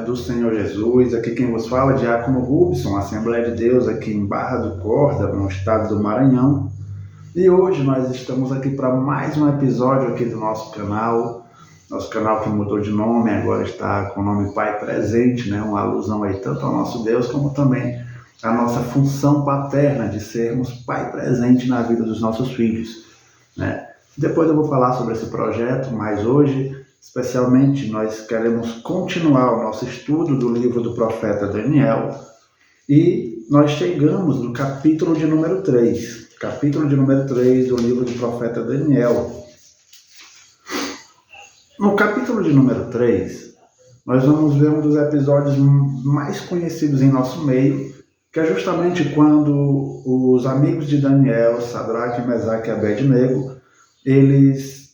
do Senhor Jesus. Aqui quem vos fala é Diácono Rubson, Assembleia de Deus aqui em Barra do Corda, no estado do Maranhão. E hoje nós estamos aqui para mais um episódio aqui do nosso canal que mudou de nome, agora está com o nome Pai Presente, né? Uma alusão aí tanto ao nosso Deus como também à nossa função paterna de sermos Pai Presente na vida dos nossos filhos, né? Depois eu vou falar sobre esse projeto, mas hoje, especialmente, nós queremos continuar o nosso estudo do livro do profeta Daniel e nós chegamos no capítulo de número 3 do livro do profeta Daniel. No capítulo de número 3, nós vamos ver um dos episódios mais conhecidos em nosso meio, que é justamente quando os amigos de Daniel, Sadraque, Mesaque e Abednego, eles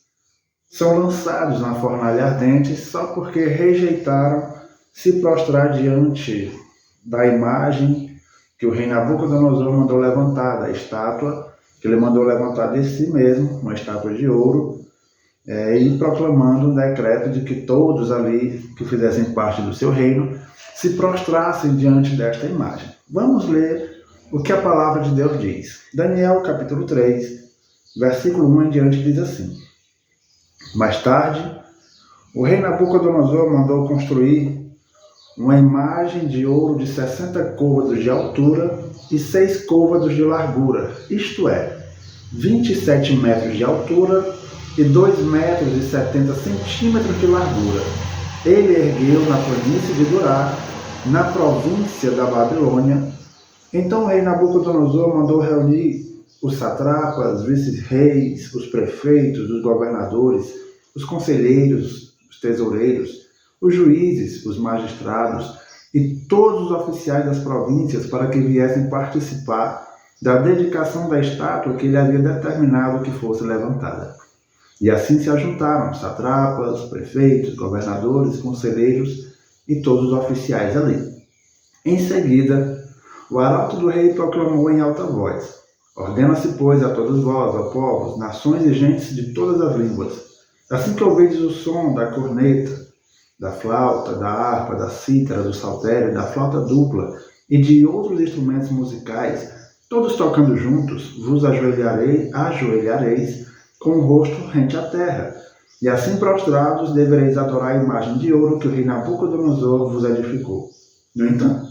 são lançados na fornalha ardente só porque rejeitaram se prostrar diante da imagem que o rei Nabucodonosor mandou levantar, da estátua que ele mandou levantar de si mesmo, uma estátua de ouro, e proclamando um decreto de que todos ali que fizessem parte do seu reino se prostrassem diante desta imagem. Vamos ler o que a palavra de Deus diz. Daniel, capítulo 3, versículo 1 em diante diz assim: Mais tarde, o rei Nabucodonosor mandou construir uma imagem de ouro de 60 côvados de altura e 6 côvados de largura, isto é, 27 metros de altura e 2 metros e 70 centímetros de largura. Ele ergueu na planície de Dura, na província da Babilônia. Então o rei Nabucodonosor mandou reunir os satrapas, vice-reis, os prefeitos, os governadores, os conselheiros, os tesoureiros, os juízes, os magistrados e todos os oficiais das províncias para que viessem participar da dedicação da estátua que ele havia determinado que fosse levantada. E assim se ajuntaram satrapas, prefeitos, governadores, conselheiros e todos os oficiais ali. Em seguida, o arauto do rei proclamou em alta voz: Ordena-se, pois, a todos vós, ó povos, nações e gentes de todas as línguas, assim que ouvides o som da corneta, da flauta, da harpa, da cítara, do saltério, da flauta dupla e de outros instrumentos musicais, todos tocando juntos, vos ajoelhareis com o rosto rente à terra, e assim prostrados devereis adorar a imagem de ouro que o rei Nabucodonosor vos edificou. No entanto,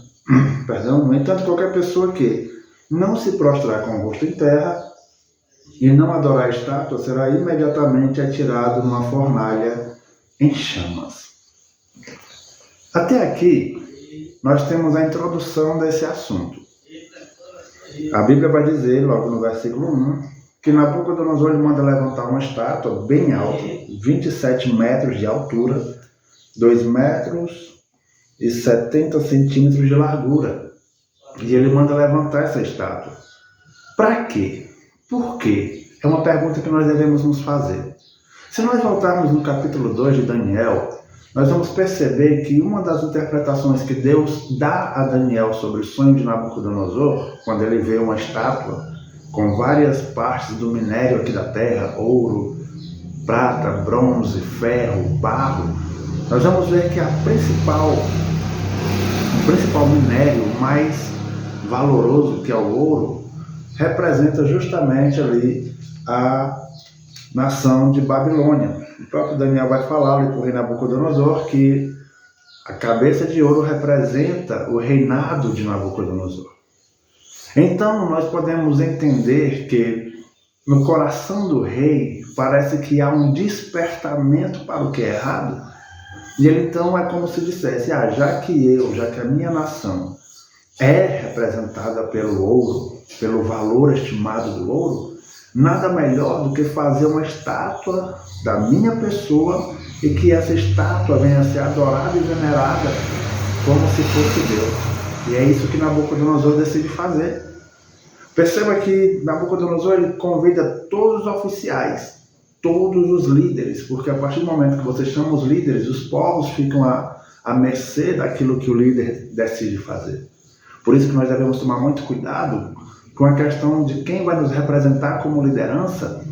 qualquer pessoa que não se prostrar com o rosto em terra e não adorar a estátua será imediatamente atirado numa fornalha em chamas. Até aqui, nós temos a introdução desse assunto. A Bíblia vai dizer, logo no versículo 1, que Nabucodonosor manda levantar uma estátua bem alta, 27 metros de altura, 2 metros e 70 centímetros de largura. E ele manda levantar essa estátua. Para quê? Por quê? É uma pergunta que nós devemos nos fazer. Se nós voltarmos no capítulo 2 de Daniel, nós vamos perceber que uma das interpretações que Deus dá a Daniel sobre o sonho de Nabucodonosor, quando ele vê uma estátua com várias partes do minério aqui da terra, ouro, prata, bronze, ferro, barro, nós vamos ver que o principal minério mais valoroso, que é o ouro, representa justamente ali a nação de Babilônia. O próprio Daniel vai falar ali para o rei Nabucodonosor que a cabeça de ouro representa o reinado de Nabucodonosor. Então nós podemos entender que no coração do rei parece que há um despertamento para o que é errado, e ele então é como se dissesse: já que a minha nação é representada pelo ouro, pelo valor estimado do ouro, nada melhor do que fazer uma estátua da minha pessoa e que essa estátua venha a ser adorada e venerada como se fosse Deus. E é isso que Nabucodonosor decide fazer. Perceba que Nabucodonosor ele convida todos os oficiais, todos os líderes, porque a partir do momento que você chama os líderes, os povos ficam à mercê daquilo que o líder decide fazer. Por isso que nós devemos tomar muito cuidado com a questão de quem vai nos representar como liderança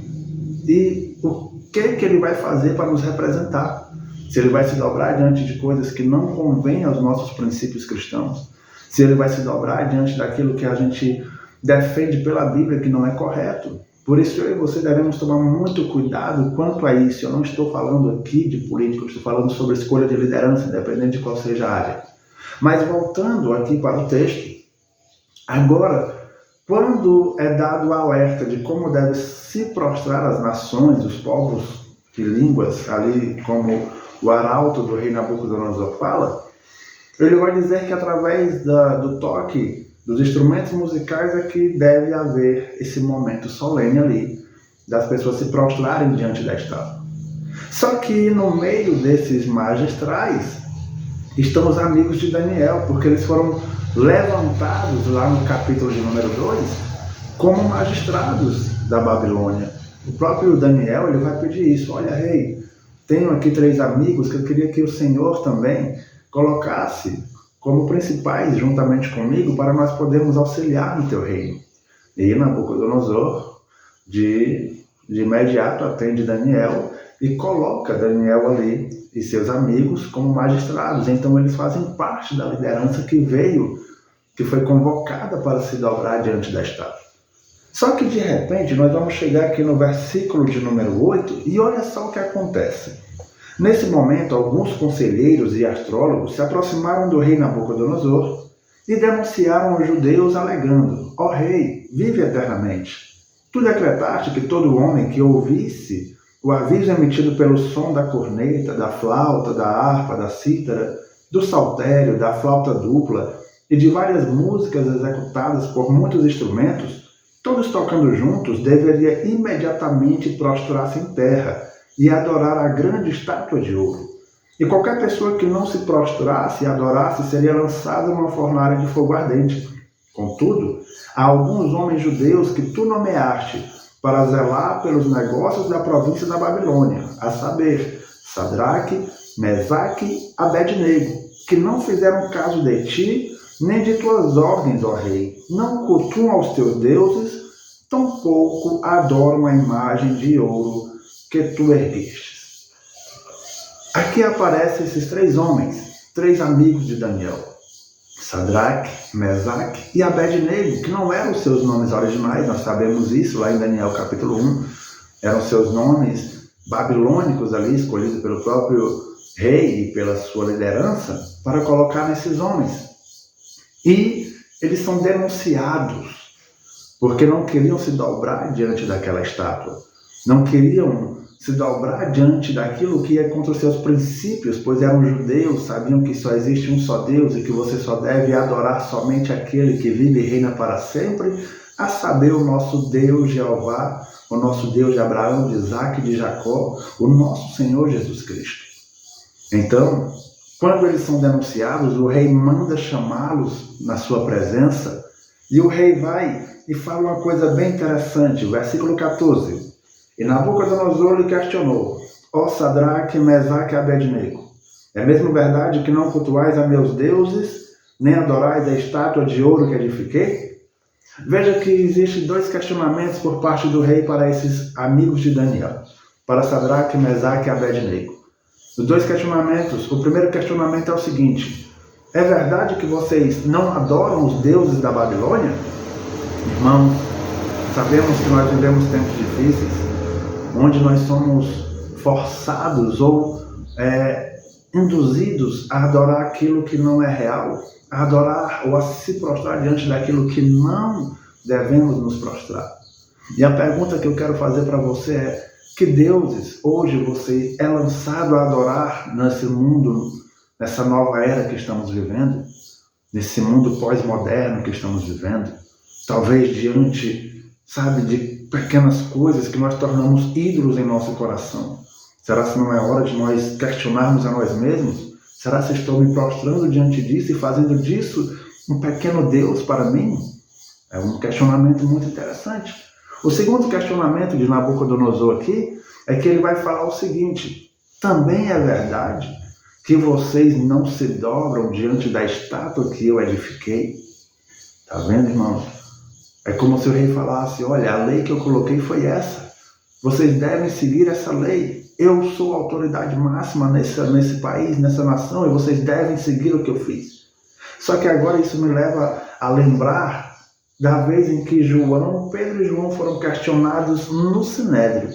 e o que ele vai fazer para nos representar. se ele vai se dobrar diante de coisas que não convêm aos nossos princípios cristãos, se ele vai se dobrar diante daquilo que a gente defende pela Bíblia que não é correto. Por isso eu e você devemos tomar muito cuidado quanto a isso. Eu não estou falando aqui de política, eu estou falando sobre escolha de liderança, independente de qual seja a área. Mas voltando aqui para o texto, agora, quando é dado o alerta de como deve se prostrar as nações, os povos de línguas, ali como o arauto do rei Nabucodonosor fala, ele vai dizer que através do toque dos instrumentos musicais é que deve haver esse momento solene ali, das pessoas se prostrarem diante da estátua. Só que no meio desses magistrais estão os amigos de Daniel, porque eles foram levantados lá no capítulo de número 2 como magistrados da Babilônia. O próprio Daniel ele vai pedir isso: olha, rei, tenho aqui 3 amigos que eu queria que o Senhor também colocasse como principais juntamente comigo para nós podermos auxiliar no teu reino. E Nabucodonosor de imediato atende Daniel e coloca Daniel ali e seus amigos como magistrados. Então eles fazem parte da liderança que foi convocada para se dobrar diante da estátua. Só que de repente nós vamos chegar aqui no versículo de número 8 e olha só o que acontece. Nesse momento, alguns conselheiros e astrólogos se aproximaram do rei Nabucodonosor e denunciaram os judeus alegando: ó rei, vive eternamente. Tu decretaste que todo homem que ouvisse o aviso emitido pelo som da corneta, da flauta, da harpa, da cítara, do saltério, da flauta dupla e de várias músicas executadas por muitos instrumentos, todos tocando juntos, deveria imediatamente prostrar-se em terra e adorar a grande estátua de ouro. E qualquer pessoa que não se prostrasse e adorasse seria lançada numa fornalha de fogo ardente. Contudo, há alguns homens judeus que tu nomeaste para zelar pelos negócios da província da Babilônia, a saber, Sadraque, Mesaque e Abednego, que não fizeram caso de ti, nem de tuas ordens, ó rei, não cultuam aos teus deuses, tampouco adoram a imagem de ouro que tu erguestes. Aqui aparecem esses 3 homens, 3 amigos de Daniel, Sadraque, Mesaque e Abednego, que não eram seus nomes originais, nós sabemos isso lá em Daniel capítulo 1, eram seus nomes babilônicos ali, escolhidos pelo próprio rei e pela sua liderança, para colocar nesses homens. E eles são denunciados, porque não queriam se dobrar diante daquela estátua, não queriam se dobrar diante daquilo que é contra os seus princípios, pois eram judeus, sabiam que só existe um só Deus e que você só deve adorar somente aquele que vive e reina para sempre, a saber, o nosso Deus Jeová, o nosso Deus de Abraão, de Isaac e de Jacó, o nosso Senhor Jesus Cristo. Então, quando eles são denunciados, o rei manda chamá-los na sua presença, e o rei vai e fala uma coisa bem interessante, versículo 14. E Nabucodonosor lhe questionou: ó Sadraque, Mesaque e Abednego, é mesmo verdade que não cultuais a meus deuses, nem adorais a estátua de ouro que edifiquei? Veja que existem 2 questionamentos por parte do rei para esses amigos de Daniel, para Sadraque, Mesaque e Abednego. Os 2 questionamentos, o primeiro questionamento é o seguinte: é verdade que vocês não adoram os deuses da Babilônia? Irmãos, sabemos que nós vivemos tempos difíceis, onde nós somos forçados ou induzidos a adorar aquilo que não é real, a adorar ou a se prostrar diante daquilo que não devemos nos prostrar. E a pergunta que eu quero fazer para você é: que deuses hoje você é lançado a adorar nesse mundo, nessa nova era que estamos vivendo, nesse mundo pós-moderno que estamos vivendo? Talvez diante, de pequenas coisas que nós tornamos ídolos em nosso coração. Será que não é hora de nós questionarmos a nós mesmos? Será que estou me prostrando diante disso e fazendo disso um pequeno Deus para mim? É um questionamento muito interessante. O segundo questionamento de Nabucodonosor aqui é que ele vai falar o seguinte: também é verdade que vocês não se dobram diante da estátua que eu edifiquei? Está vendo, irmãos? É como se o rei falasse: olha, a lei que eu coloquei foi essa. Vocês devem seguir essa lei. eu sou a autoridade máxima nesse país, nessa nação, e vocês devem seguir o que eu fiz. Só que agora isso me leva a lembrar da vez em que Pedro e João foram questionados no Sinédrio,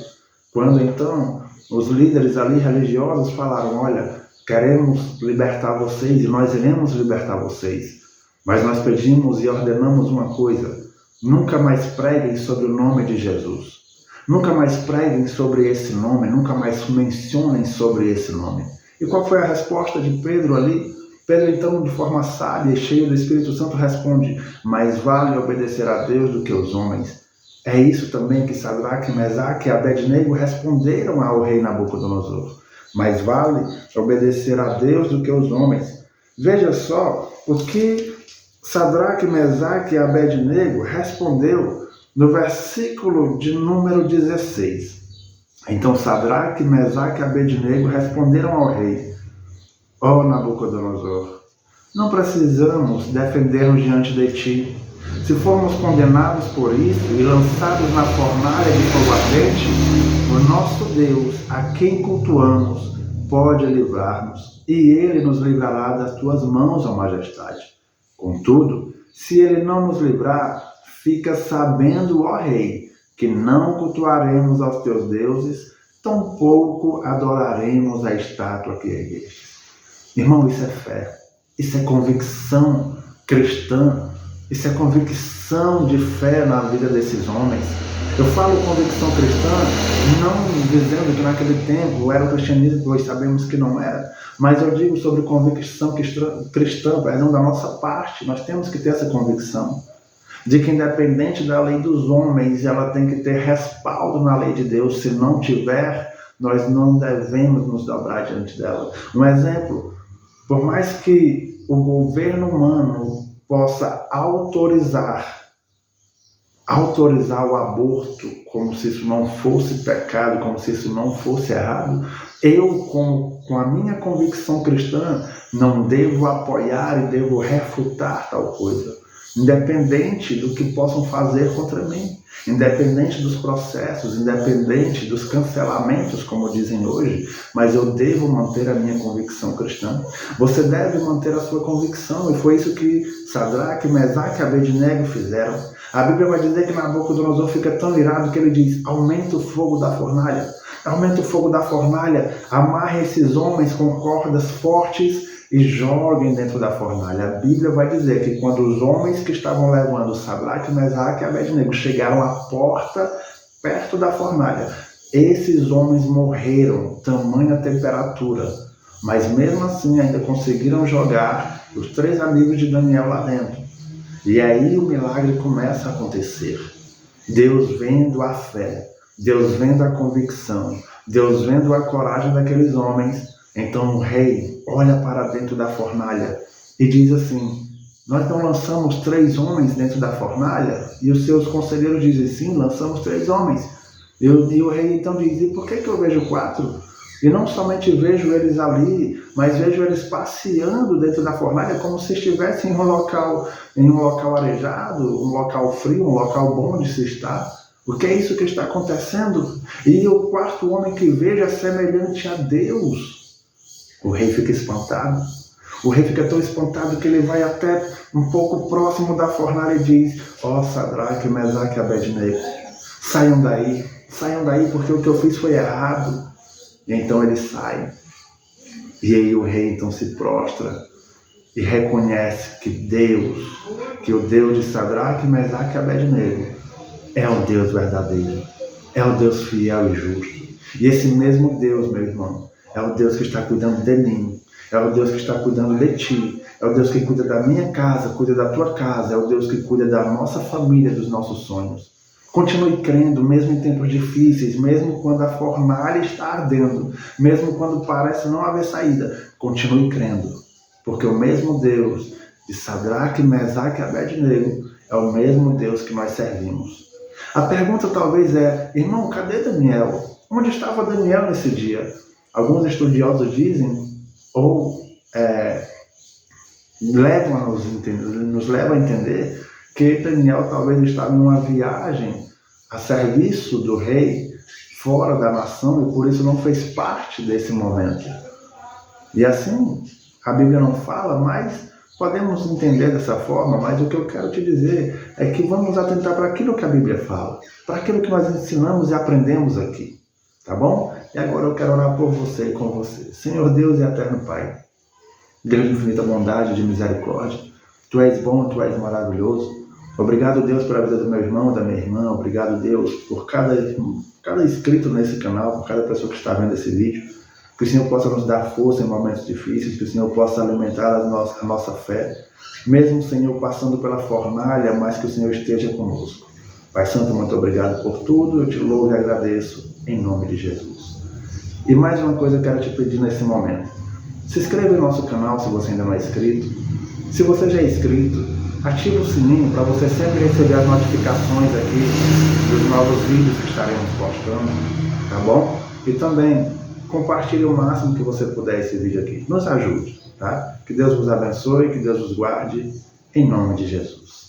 quando então os líderes ali religiosos falaram: olha, queremos libertar vocês e nós iremos libertar vocês, mas nós pedimos e ordenamos uma coisa: nunca mais preguem sobre o nome de Jesus, nunca mais preguem sobre esse nome, nunca mais mencionem sobre esse nome. E qual foi a resposta de Pedro ali? Pedro, então, de forma sábia e cheia do Espírito Santo, responde: mais vale obedecer a Deus do que aos homens. É isso também que Sadraque, Mesaque e Abednego responderam ao rei Nabucodonosor: mais vale obedecer a Deus do que aos homens. Veja só o que Sadraque, Mesaque e Abednego respondeu no versículo de número 16. Então Sadraque, Mesaque e Abednego responderam ao rei: ó Nabucodonosor, não precisamos defender-nos diante de ti. Se formos condenados por isso e lançados na fornalha de fogo ardente, o nosso Deus, a quem cultuamos, pode livrar-nos, e ele nos livrará das tuas mãos, ó majestade. Contudo, se ele não nos livrar, fica sabendo, ó rei, que não cultuaremos aos teus deuses, tampouco adoraremos a estátua que ergueste. Irmão, isso é fé, isso é convicção cristã, isso é convicção de fé na vida desses homens. Eu falo convicção cristã não dizendo que naquele tempo era o cristianismo, pois sabemos que não era, mas eu digo sobre convicção cristã, da nossa parte. Nós temos que ter essa convicção de que, independente da lei dos homens, ela tem que ter respaldo na lei de Deus. Se não tiver, nós não devemos nos dobrar diante dela. Um exemplo: por mais que o governo humano possa autorizar o aborto como se isso não fosse pecado, como se isso não fosse errado, eu, com a minha convicção cristã, não devo apoiar e devo refutar tal coisa, independente do que possam fazer contra mim, independente dos processos, independente dos cancelamentos, como dizem hoje, mas eu devo manter a minha convicção cristã. Você deve manter a sua convicção, e foi isso que Sadraque, Mesaque e Abednego fizeram. A Bíblia vai dizer que Nabucodonosor fica tão irado que ele diz: aumenta o fogo da fornalha, aumenta o fogo da fornalha, amarre esses homens com cordas fortes e joguem dentro da fornalha. A Bíblia vai dizer que quando os homens que estavam levando Sadraque, Mesaque e Abednego chegaram à porta perto da fornalha, esses homens morreram, tamanha temperatura, mas mesmo assim ainda conseguiram jogar os 3 amigos de Daniel lá dentro. E aí o milagre começa a acontecer. Deus vendo a fé, Deus vendo a convicção, Deus vendo a coragem daqueles homens. Então o rei olha para dentro da fornalha e diz assim: nós não lançamos 3 homens dentro da fornalha? E os seus conselheiros dizem: sim, lançamos 3 homens. E o rei então diz: e por que eu vejo 4? E não somente vejo eles ali, mas vejo eles passeando dentro da fornalha como se estivessem em um local arejado, um local frio, um local bom de se estar. O que é isso que está acontecendo? E o 4º homem que vejo é semelhante a Deus. O rei fica espantado. O rei fica tão espantado que ele vai até um pouco próximo da fornalha e diz: ó Sadraque, Mesaque e Abednego, saiam daí, porque o que eu fiz foi errado. E então ele sai. E aí o rei então se prostra e reconhece que o Deus de Sadraque, Mesaque e Abednego é o Deus verdadeiro, é o Deus fiel e justo. E esse mesmo Deus, meu irmão, é o Deus que está cuidando de mim, é o Deus que está cuidando de ti, é o Deus que cuida da minha casa, cuida da tua casa, é o Deus que cuida da nossa família, dos nossos sonhos. Continue crendo, mesmo em tempos difíceis, mesmo quando a fornalha está ardendo, mesmo quando parece não haver saída. Continue crendo, porque o mesmo Deus de Sadraque, Mesaque e Abednego é o mesmo Deus que nós servimos. A pergunta talvez é: irmão, cadê Daniel? Onde estava Daniel nesse dia? Alguns estudiosos dizem, ou nos levam a entender, que Daniel talvez estava em uma viagem a serviço do rei, fora da nação e por isso não fez parte desse momento. E assim, a Bíblia não fala, mas podemos entender dessa forma, mas o que eu quero te dizer é que vamos atentar para aquilo que a Bíblia fala, para aquilo que nós ensinamos e aprendemos aqui, tá bom? E agora eu quero orar por você e com você. Senhor Deus e eterno Pai, Deus de infinita bondade e de misericórdia, Tu és bom, Tu és maravilhoso. Obrigado, Deus, pela vida do meu irmão, da minha irmã. Obrigado, Deus, por cada inscrito nesse canal, por cada pessoa que está vendo esse vídeo. Que o Senhor possa nos dar força em momentos difíceis, que o Senhor possa alimentar a nossa fé, mesmo o Senhor passando pela fornalha, mas que o Senhor esteja conosco. Pai Santo, muito obrigado por tudo, eu te louvo e agradeço, em nome de Jesus. E mais uma coisa eu quero te pedir nesse momento. Se inscreva no nosso canal se você ainda não é inscrito. Se você já é inscrito, ative o sininho para você sempre receber as notificações aqui dos novos vídeos que estaremos postando, tá bom? E também compartilhe o máximo que você puder esse vídeo aqui. Nos ajude, tá? Que Deus vos abençoe, que Deus vos guarde, em nome de Jesus.